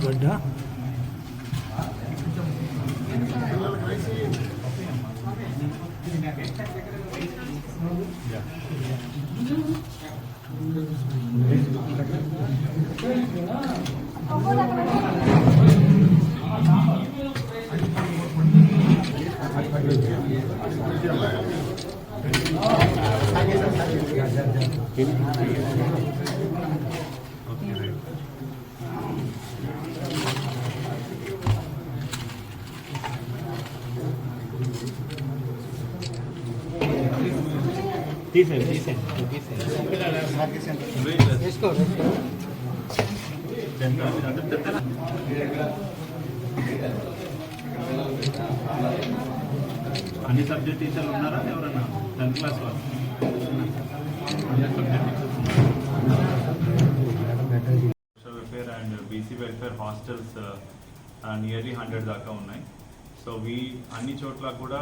గడ్డ అన్ని సబ్జెక్ట్ టీచర్లు ఉన్నారా ఎవరన్నా 10th క్లాస్ వాళ్ళు social welfare and BC welfare hostels nearly 100 దాకా ఉన్నాయి. సో అన్ని చోట్ల కూడా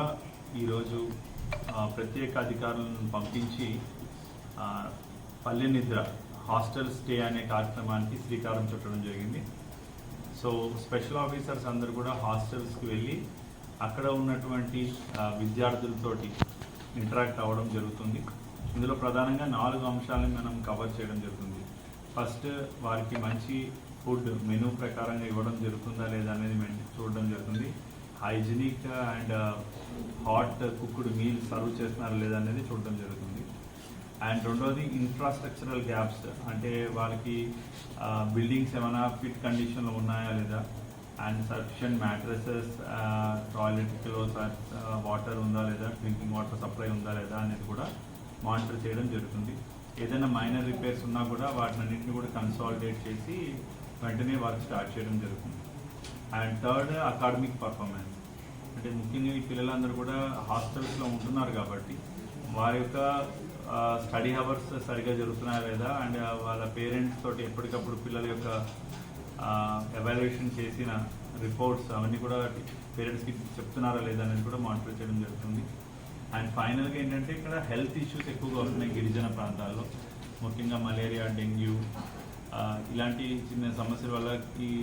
ఈరోజు ప్రత్యేక అధికారులను పంపించి పల్లె నిద్ర హాస్టల్ స్టే అనే కార్యక్రమానికి శ్రీకారం చుట్టడం జరిగింది. సో స్పెషల్ ఆఫీసర్స్ అందరూ కూడా హాస్టల్స్కి వెళ్ళి అక్కడ ఉన్నటువంటి విద్యార్థులతోటి ఇంటరాక్ట్ అవ్వడం జరుగుతుంది. ఇందులో ప్రధానంగా 4 అంశాలను మనం కవర్ చేయడం జరుగుతుంది. ఫస్ట్, వారికి మంచి ఫుడ్ మెనూ ప్రకారంగా ఇవ్వడం జరుగుతుందా లేదా అనేది చూడడం జరుగుతుంది. Hygienic and hot cooked meal serve చేస్తున్నారా లేదా అనేది చూడడం జరుగుతుంది. అండ్ రెండోది ఇన్ఫ్రాస్ట్రక్చరల్ గ్యాప్స్, అంటే వాళ్ళకి బిల్డింగ్స్ ఏమైనా ఫిట్ కండిషన్లో ఉన్నాయా లేదా, అండ్ సఫిషియంట్ మ్యాట్రసెస్, టాయిలెట్లో వాటర్ ఉందా లేదా, డ్రింకింగ్ వాటర్ సప్లై ఉందా లేదా అనేది కూడా మానిటర్ చేయడం జరుగుతుంది. ఏదైనా మైనర్ రిపేర్స్ ఉన్నా కూడా వాటినన్నింటినీ కూడా కన్సాలిడేట్ చేసి వెంటనే వర్క్ స్టార్ట్ చేయడం జరుగుతుంది. అండ్ థర్డ్, అకాడమిక్ పర్ఫార్మెన్స్, అంటే ముఖ్యంగా ఈ పిల్లలందరూ కూడా హాస్టల్స్లో ఉంటున్నారు కాబట్టి వారి యొక్క స్టడీ అవర్స్ సరిగా జరుగుతున్నాయా లేదా, అండ్ వాళ్ళ పేరెంట్స్ తోటి ఎప్పటికప్పుడు పిల్లల యొక్క ఎవాల్యుయేషన్ చేసిన రిపోర్ట్స్ అవన్నీ కూడా పేరెంట్స్కి చెప్తున్నారా లేదా అనేది కూడా మానిటర్ చేయడం జరుగుతుంది. అండ్ ఫైనల్గా ఏంటంటే ఇక్కడ హెల్త్ ఇష్యూస్ ఎక్కువగా వస్తున్నాయి గిరిజన ప్రాంతాల్లో, ముఖ్యంగా మలేరియా, డెంగ్యూ ఇలాంటి చిన్న సమస్యల వల్ల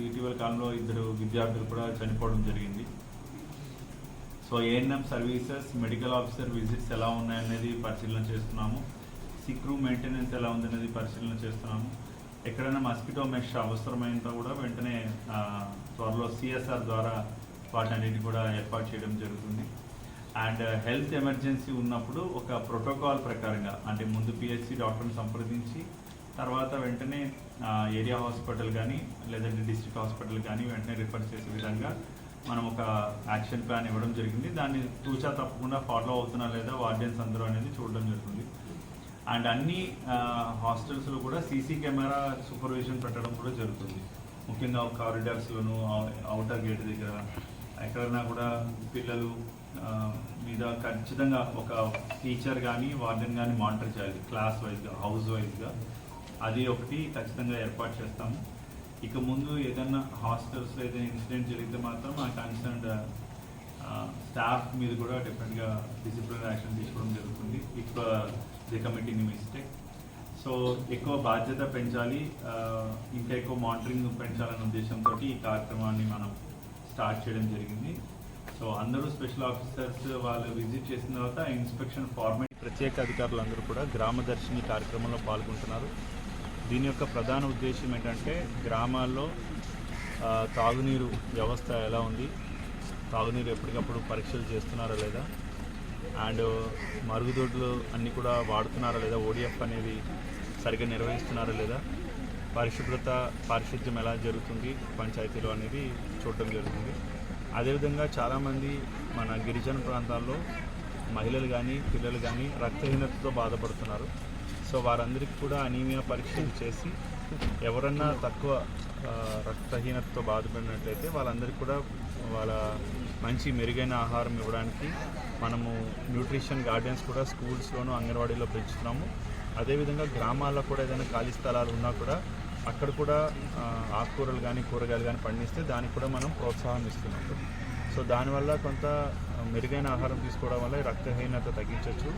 ఇటీవల కాలంలో 2 విద్యార్థులు కూడా చనిపోవడం జరిగింది. So ANM services, medical officer visits ఎలా ఉన్నాయనేది పరిశీలన చేస్తున్నాము. సిక్ రూమ్ మెయింటెనెన్స్ ఎలా ఉందనేది పరిశీలన చేస్తున్నాము. ఎక్కడైనా మస్కిటో మెష్ అవసరమైనంత కూడా వెంటనే త్వరలో సిఎస్ఆర్ ద్వారా వాటన్నిటి కూడా ఏర్పాటు చేయడం జరుగుతుంది. అండ్ హెల్త్ ఎమర్జెన్సీ ఉన్నప్పుడు ఒక ప్రోటోకాల్ ప్రకారంగా, అంటే ముందు పిహెచ్సి డాక్టర్ని సంప్రదించి తర్వాత వెంటనే ఏరియా హాస్పిటల్ కానీ లేదంటే డిస్ట్రిక్ట్ హాస్పిటల్ కానీ వెంటనే రిఫర్ చేసే విధంగా మనం ఒక యాక్షన్ ప్లాన్ ఇవ్వడం జరిగింది. దాన్ని తూచా తప్పకుండా ఫాలో అవుతున్నా లేదా వార్డెన్స్ అందరూ అనేది చూడడం జరుగుతుంది. అండ్ అన్ని హాస్టల్స్లో కూడా సీసీ కెమెరా సూపర్విజన్ పెట్టడం కూడా జరుగుతుంది. ముఖ్యంగా కారిడార్స్లోను, అవుటర్ గేట్ దగ్గర ఎక్కడైనా కూడా పిల్లలు మీద ఖచ్చితంగా ఒక టీచర్ కానీ వార్డెన్ కానీ మానిటర్ చేయాలి, క్లాస్ వైజ్గా, హౌస్ వైజ్గా. అది ఒకటి ఖచ్చితంగా ఏర్పాటు చేస్తాము. ఇక ముందు ఏదైనా హాస్టల్స్లో ఏదైనా ఇన్సిడెంట్ జరిగితే మాత్రం ఆ కన్సర్న్డ్ స్టాఫ్ మీద కూడా డెఫినెట్గా డిసిప్లినరీ యాక్షన్ తీసుకోవడం జరుగుతుంది if the commit any mistake. So ఎక్కువ బాధ్యత పెంచాలి, ఇంకా ఎక్కువ మానిటరింగ్ పెంచాలనే ఉద్దేశంతో ఈ కార్యక్రమాన్ని మనం స్టార్ట్ చేయడం జరిగింది. సో అందరూ స్పెషల్ ఆఫీసర్స్ వాళ్ళు విజిట్ చేసిన తర్వాత ఇన్స్పెక్షన్ ఫార్మేట్, ప్రత్యేక అధికారులు అందరూ కూడా గ్రామదర్శిని కార్యక్రమంలో పాల్గొంటున్నారు. దీని యొక్క ప్రధాన ఉద్దేశం ఏంటంటే గ్రామాల్లో తాగునీరు వ్యవస్థ ఎలా ఉంది, తాగునీరు ఎప్పటికప్పుడు పరీక్షలు చేస్తున్నారా లేదా, అండ్ మరుగుదొడ్లు అన్నీ కూడా వాడుతున్నారా లేదా, ఓడిఎఫ్ అనేది సరిగ్గా నిర్వహిస్తున్నారా లేదా, పారిశుద్ధ్యం ఎలా జరుగుతుంది పంచాయతీలో అనేది చూడటం జరుగుతుంది. అదేవిధంగా చాలామంది మన గిరిజన ప్రాంతాల్లో మహిళలు కానీ పిల్లలు కానీ రక్తహీనతతో బాధపడుతున్నారు. సో వారందరికీ కూడా అనీమియా పరీక్షలు చేసి ఎవరన్నా తక్కువ రక్తహీనతతో బాధపడినట్లయితే వాళ్ళందరికీ కూడా వాళ్ళ మంచి మెరుగైన ఆహారం ఇవ్వడానికి మనము న్యూట్రిషన్ గార్డెన్స్ కూడా స్కూల్స్లోనూ అంగన్వాడీలో పెంచుతున్నాము. అదేవిధంగా గ్రామాల్లో కూడా ఏదైనా ఖాళీ స్థలాలు ఉన్నా కూడా అక్కడ కూడా ఆకుకూరలు కానీ కూరగాయలు కానీ పండిస్తే దానికి కూడా మనం ప్రోత్సాహం ఇస్తున్నాం. సో దానివల్ల కొంత మెరుగైన ఆహారం తీసుకోవడం వల్ల రక్తహీనత తగ్గించవచ్చు.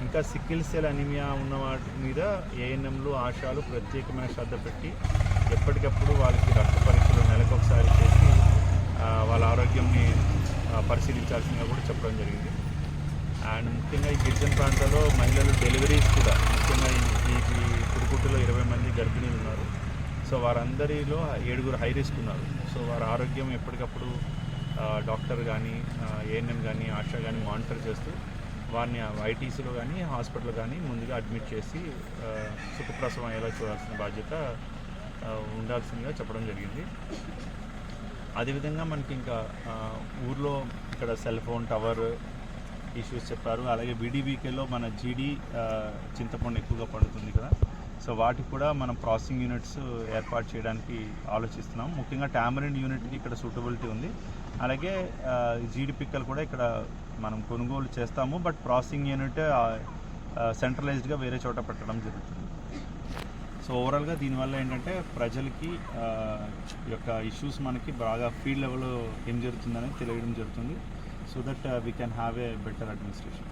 ఇంకా సిక్కిల్ సెల్ అనీమియా ఉన్న వాటి మీద ఏఎన్ఎంలు ఆశాలు ప్రత్యేకమైన శ్రద్ధ పెట్టి ఎప్పటికప్పుడు వాళ్ళకి రక్త పరీక్షలు నెలకొకసారి చేసి వాళ్ళ ఆరోగ్యంని పరిశీలించాల్సిందిగా కూడా చెప్పడం జరిగింది. అండ్ ముఖ్యంగా ఈ గిరిజన ప్రాంతాల్లో మహిళలు డెలివరీస్ కూడా ముఖ్యంగా ఈ పురుకుట్టులో 20 మంది గర్భిణీలు ఉన్నారు. సో వారందరిలో 7 హై రిస్క్ ఉన్నారు. సో వారి ఆరోగ్యం ఎప్పటికప్పుడు డాక్టర్ కానీ ఏఎన్ఎం కానీ ఆశా కానీ మానిటర్ చేస్తూ వారిని ఐటీసీలో కానీ హాస్పిటల్ కానీ ముందుగా అడ్మిట్ చేసి సుఖప్రసవం అయ్యేలా చూడాల్సిన బాధ్యత ఉండాల్సిందిగా చెప్పడం జరిగింది. అదేవిధంగా మనకి ఇంకా ఊర్లో ఇక్కడ సెల్ ఫోన్ టవర్ ఇష్యూస్ చెప్పారు. అలాగే వీడీబీకేలో మన జీడీ చింతపండు ఎక్కువగా పండుతుంది కదా, సో వాటికి కూడా మనం ప్రాసెసింగ్ యూనిట్స్ ఏర్పాటు చేయడానికి ఆలోచిస్తున్నాం. ముఖ్యంగా టామరిన్ యూనిట్కి ఇక్కడ సూటబిలిటీ ఉంది. అలాగే జీడి పిక్కలు కూడా ఇక్కడ మనం కొనుగోలు చేస్తాము, బట్ ప్రాసెసింగ్ యూనిట్ సెంట్రలైజ్డ్గా వేరే చోట పెట్టడం జరుగుతుంది. సో ఓవరాల్గా దీనివల్ల ఏంటంటే ప్రజలకి యొక్క ఇష్యూస్ మనకి బాగా ఫీల్డ్ లెవెల్లో ఏం జరుగుతుందనేది తెలియడం జరుగుతుంది. So that we can have a better administration.